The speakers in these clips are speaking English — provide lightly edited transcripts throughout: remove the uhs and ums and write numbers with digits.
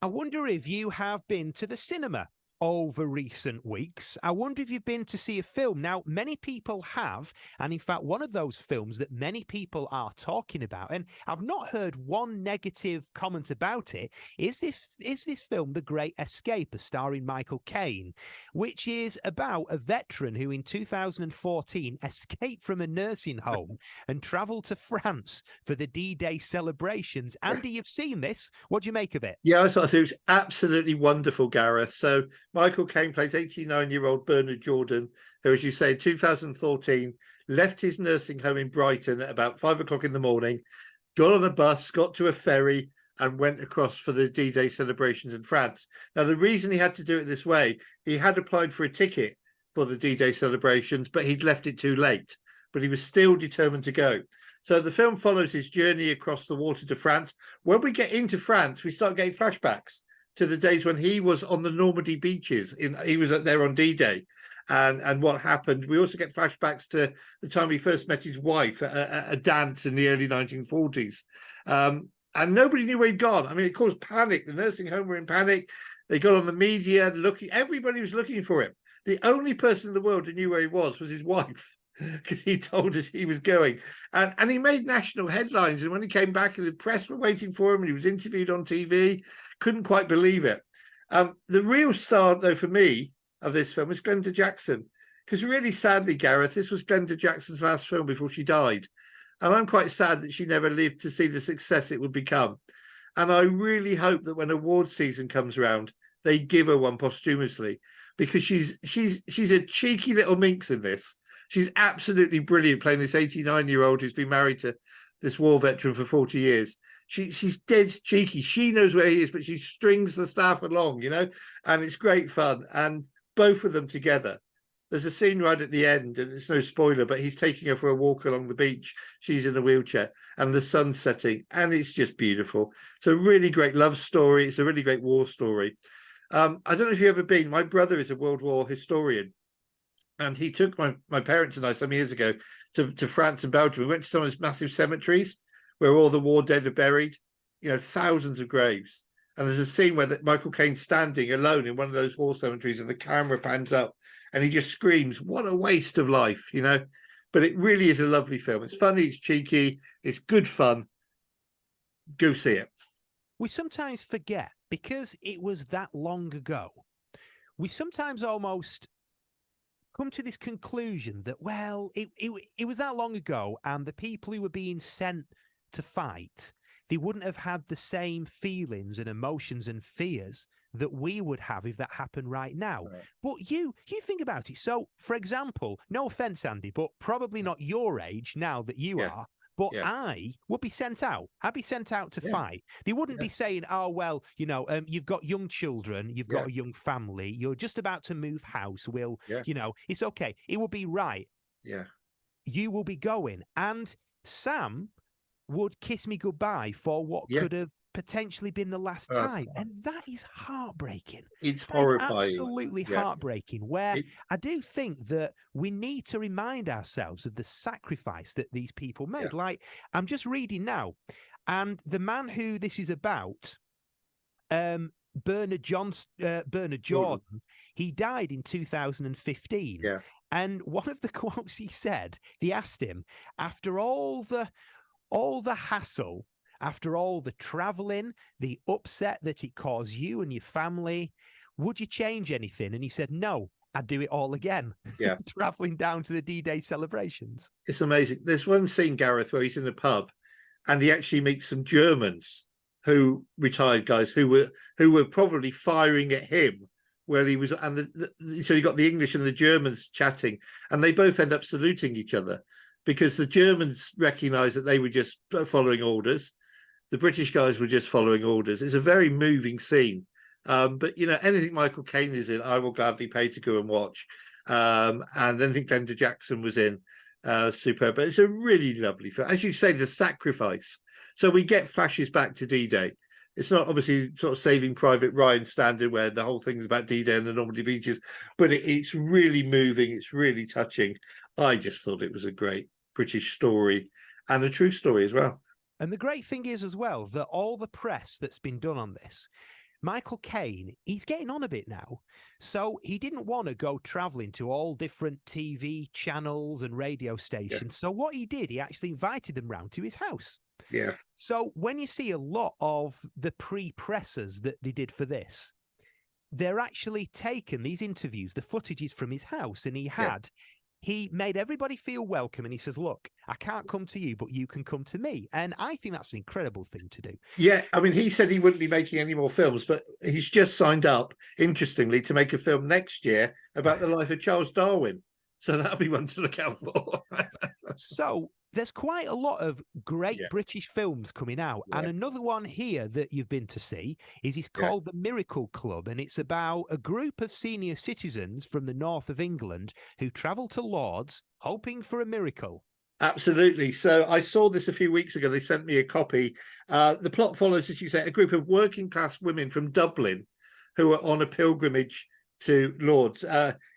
I wonder if you have been to the cinema over recent weeks. I wonder if you've been to see a film. Now, many people have, and in fact, one of those films that many people are talking about, and I've not heard one negative comment about it, is this film, The Great Escape, starring Michael Caine, which is about a veteran who in 2014 escaped from a nursing home and travelled to France for the D-Day celebrations. Andy, you've seen this. What do you make of it? Yeah, I thought it was absolutely wonderful, Gareth. So Michael Caine plays 89-year-old Bernard Jordan, who, as you say, in 2014 left his nursing home in Brighton at about 5 o'clock in the morning, got on a bus, got to a ferry, and went across for the D-Day celebrations in France. Now, the reason he had to do it this way, he had applied for a ticket for the D-Day celebrations, but he'd left it too late. But he was still determined to go. So the film follows his journey across the water to France. When we get into France, we start getting flashbacks to the days when he was on the Normandy beaches. He was there on D-Day, and what happened. We also get flashbacks to the time he first met his wife at a dance in the early 1940s. And nobody knew where he'd gone. I mean, it caused panic. The nursing home were in panic. They got on the media looking. Everybody was looking for him. The only person in the world who knew where he was his wife, because he told us he was going. And he made national headlines. And when he came back, the press were waiting for him, and he was interviewed on TV. Couldn't quite believe it. The real star, though, for me, of this film was Glenda Jackson. Because really, sadly, Gareth, this was Glenda Jackson's last film before she died. And I'm quite sad that she never lived to see the success it would become. And I really hope that when award season comes around, they give her one posthumously, because she's a cheeky little minx in this. She's absolutely brilliant playing this 89-year-old who's been married to this war veteran for 40 years. She's dead cheeky. She knows where he is, but she strings the staff along, and it's great fun. And both of them together. There's a scene right at the end, and it's no spoiler, but he's taking her for a walk along the beach. She's in a wheelchair, and the sun's setting, and it's just beautiful. It's a really great love story. It's a really great war story. I don't know if you've ever been. My brother is a World War historian. And he took my parents and I some years ago to France and Belgium. We went to some of those massive cemeteries where all the war dead are buried, thousands of graves. And there's a scene where Michael Caine's standing alone in one of those war cemeteries, and the camera pans up and he just screams, "What a waste of life," But it really is a lovely film. It's funny, it's cheeky, it's good fun. Go see it. We sometimes forget, because it was that long ago, we sometimes almost come to this conclusion that, well, it was that long ago, and the people who were being sent to fight, they wouldn't have had the same feelings and emotions and fears that we would have if that happened right now. Right. But you think about it. So, for example, no offense, Andy, but probably not your age now that you are. But I would be sent out. I'd be sent out to fight. They wouldn't be saying, "Oh, well, you've got young children, you've got a young family, you're just about to move house. It's okay." It would be right. Yeah. You will be going. And Sam would kiss me goodbye for what could have potentially been the last time. And that is heartbreaking. It's horrifying. Absolutely heartbreaking, where I do think that we need to remind ourselves of the sacrifice that these people made. Like, I'm just reading now, and the man who this is about, Bernard Jordan, he died in 2015. Yeah. And one of the quotes he said, they asked him, after all the hassle, after all the traveling, the upset that it caused you and your family, would you change anything? And he said, no, I'd do it all again. Yeah. Traveling down to the D-Day celebrations. It's amazing. There's one scene, Gareth, where he's in a pub and he actually meets some Germans retired guys who were probably firing at him where he was. And so you got the English and the Germans chatting, and they both end up saluting each other because the Germans recognize that they were just following orders. The British guys were just following orders. It's a very moving scene. But, anything Michael Caine is in, I will gladly pay to go and watch. And anything Glenda Jackson was in, superb. But it's a really lovely film. As you say, the sacrifice. So we get flashes back to D-Day. It's not obviously sort of Saving Private Ryan standard where the whole thing's about D-Day and the Normandy beaches, but it's really moving. It's really touching. I just thought it was a great British story and a true story as well. And the great thing is as well that all the press that's been done on this, Michael Caine, he's getting on a bit now. So he didn't want to go traveling to all different TV channels and radio stations. So what he did, he actually invited them round to his house. Yeah. So when you see a lot of the pre-pressers that they did for this, they're actually taken, these interviews, the footage is from his house, and he made everybody feel welcome, and he says, look, I can't come to you, but you can come to me. And I think that's an incredible thing to do. Yeah, I mean, he said he wouldn't be making any more films, but he's just signed up, interestingly, to make a film next year about the life of Charles Darwin. So that'll be one to look out for. So there's quite a lot of great British films coming out. And another one here that you've been to see is called The Miracle Club. And it's about a group of senior citizens from the north of England who travel to Lourdes hoping for a miracle. Absolutely. So I saw this a few weeks ago. They sent me a copy. The plot follows, as you say, a group of working class women from Dublin who are on a pilgrimage to Lourdes.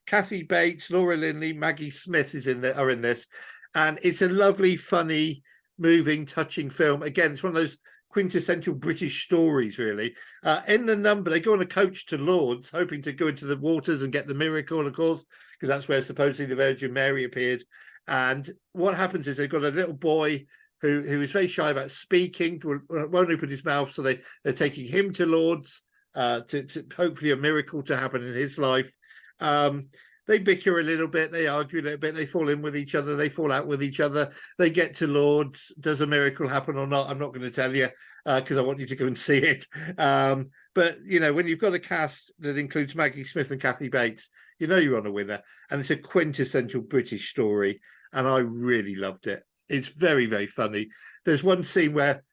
Kathy Bates, Laura Linley, Maggie Smith are in this. And it's a lovely, funny, moving, touching film. Again, it's one of those quintessential British stories, really. In the number, they go on a coach to Lourdes, hoping to go into the waters and get the miracle, of course, because that's where supposedly the Virgin Mary appeared. And what happens is they've got a little boy who is very shy about speaking, won't open his mouth, so they're taking him to Lourdes to hopefully a miracle to happen in his life. They bicker a little bit, they argue a little bit, they fall in with each other, they fall out with each other. They get to Lourdes. Does a miracle happen or not? I'm not going to tell you because I want you to go and see it. But, you know, when you've got a cast that includes Maggie Smith and Kathy Bates, you know you're on a winner. And it's a quintessential British story. And I really loved it. It's very, very funny. There's one scene where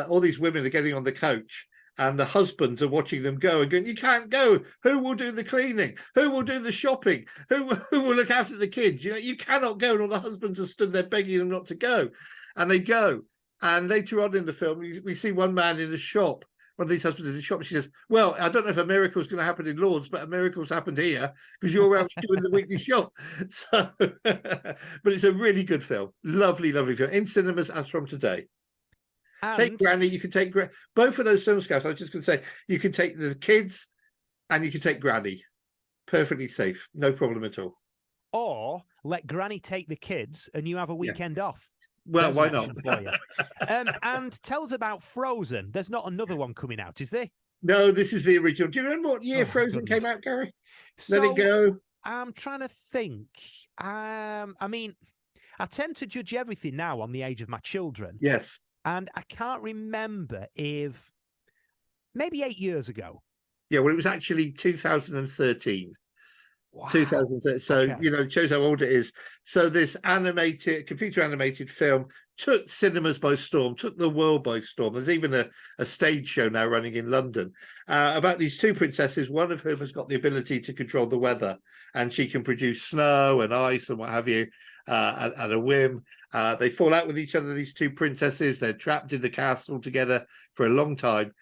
all these women are getting on the coach and the husbands are watching them go and going, you can't go. Who will do the cleaning? Who will do the shopping? Who will look after the kids? You know, you cannot go. And all the husbands are stood there begging them not to go. And they go. And later on in the film, we see one man in a shop, one of these husbands in the shop. She says, well, I don't know if a miracle is going to happen in Lourdes, but a miracle's happened here because you're out doing the weekly shop. So, but it's a really good film. Lovely, lovely film. In cinemas as from today. And take Granny, you can take both of those film scouts. I was just going to say, you can take the kids and you can take Granny. Perfectly safe. No problem at all. Or let Granny take the kids and you have a weekend off. Well, why not? And tell us about Frozen. There's not another one coming out, is there? No, this is the original. Do you remember what year Frozen came out, Gary? Let it go. I'm trying to think. I mean, I tend to judge everything now on the age of my children. Yes. And I can't remember if maybe 8 years ago. Yeah, well, it was actually 2013. Wow. 2013. So, you know, it shows how old it is. So this computer animated film took cinemas by storm, took the world by storm. There's even a stage show now running in London about these two princesses, one of whom has got the ability to control the weather, and she can produce snow and ice and what have you at a whim. They fall out with each other, these two princesses. They're trapped in the castle together for a long time.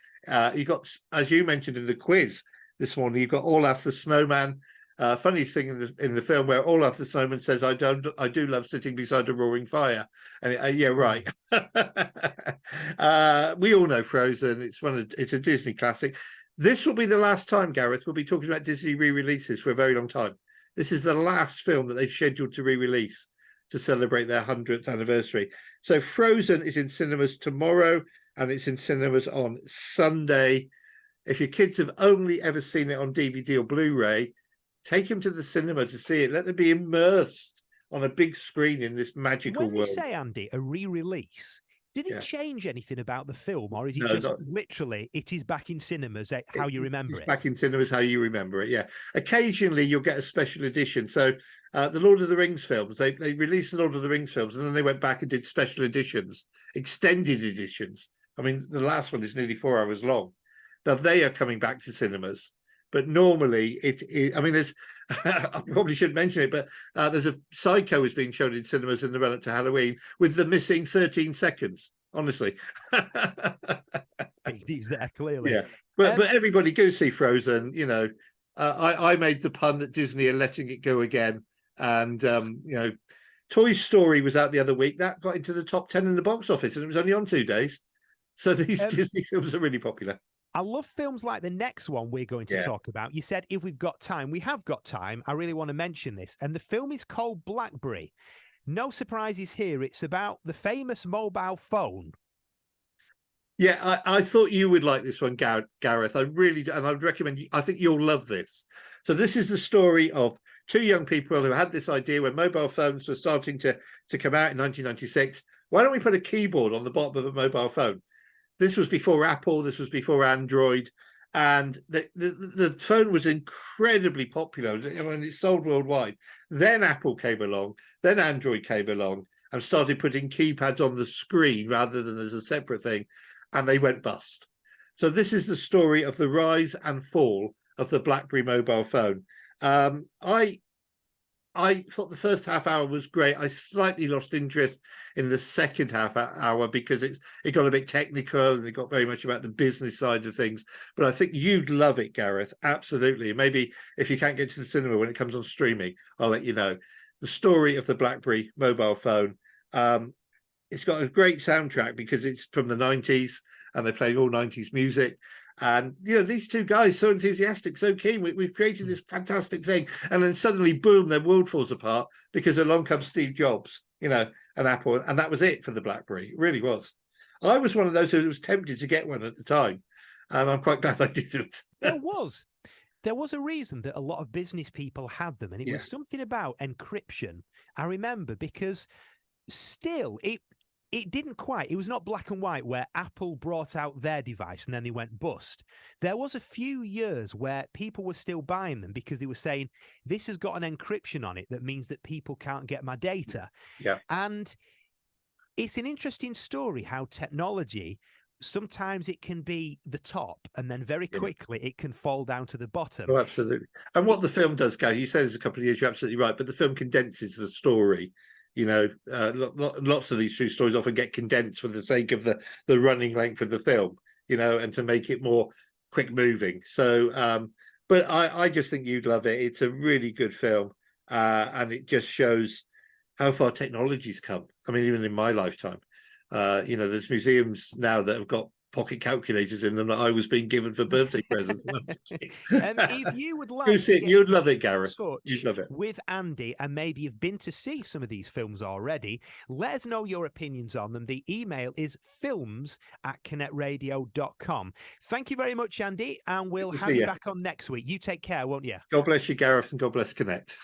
You got, as you mentioned in the quiz this morning, you've got Olaf the snowman. Funniest thing in the film where Olaf the snowman says, I do love sitting beside a roaring fire. And yeah, right. We all know Frozen. It's a Disney classic. This will be the last time, Gareth, we'll be talking about Disney re-releases for a very long time. This is the last film that they've scheduled to re-release to celebrate their 100th anniversary. So Frozen is in cinemas tomorrow and it's in cinemas on Sunday. If your kids have only ever seen it on DVD or Blu-ray, take them to the cinema to see it. Let them be immersed on a big screen in this magical world. When you say, Andy, a re-release, did it change anything about the film, or is it literally it is back in cinemas how you remember it? Back in cinemas how you remember it, yeah. Occasionally you'll get a special edition. So the Lord of the Rings films, they released the Lord of the Rings films and then they went back and did special editions, extended editions. I mean, the last one is nearly 4 hours long. Now they are coming back to cinemas. But normally I mean, there's, I probably shouldn't mention it, but there's a Psycho is being shown in cinemas in the run-up to Halloween with the missing 13 seconds, honestly. He's there, clearly. Yeah, but everybody go see Frozen, you know. I made the pun that Disney are letting it go again. And, you know, Toy Story was out the other week. That got into the top 10 in the box office and it was only on 2 days. So these Disney films are really popular. I love films like the next one we're going to Yeah. talk about. You said if we've got time, we have got time. I really want to mention this. And the film is called BlackBerry. No surprises here. It's about the famous mobile phone. Yeah, I thought you would like this one, Gareth. I really do, and I would recommend you. I think you'll love this. So this is the story of two young people who had this idea when mobile phones were starting to come out in 1996. Why don't we put a keyboard on the bottom of a mobile phone? This was before Apple. This was before Android, and the phone was incredibly popular. And it sold worldwide. Then Apple came along. Then Android came along and started putting keypads on the screen rather than as a separate thing, and they went bust. So this is the story of the rise and fall of the BlackBerry mobile phone. I thought the first half hour was great. I slightly lost interest in the second half hour because it got a bit technical and it got very much about the business side of things. But I think you'd love it, Gareth. Absolutely. Maybe if you can't get to the cinema when it comes on streaming, I'll let you know. The story of the BlackBerry mobile phone. It's got a great soundtrack because it's from the 90s and they're playing all 90s music. And, these two guys, so enthusiastic, so keen. We've created this fantastic thing. And then suddenly, boom, their world falls apart because along comes Steve Jobs, and Apple. And that was it for the BlackBerry. It really was. I was one of those who was tempted to get one at the time. And I'm quite glad I didn't. There was a reason that a lot of business people had them. And it was something about encryption. I remember because still it didn't quite. It was not black and white where Apple brought out their device and then they went bust. There was a few years where people were still buying them because they were saying, this has got an encryption on it that means that people can't get my data. Yeah. And it's an interesting story how technology, sometimes it can be the top and then very quickly it can fall down to the bottom. Oh, absolutely. And what the film does, Gary, you said there's a couple of years, you're absolutely right, but the film condenses the story. Lots of these true stories often get condensed for the sake of the running length of the film, and to make it more quick moving. So, but I just think you'd love it. It's a really good film, and it just shows how far technology's come. I mean, even in my lifetime, there's museums now that have got pocket calculators in them that I was being given for birthday presents. If you would like to you'd love it, Gareth. You'd love it. With Andy, and maybe you've been to see some of these films already, let us know your opinions on them. The email is films@connectradio.com. Thank you very much, Andy, and we'll have you back on next week. You take care, won't you? God bless you, Gareth, and God bless Connect.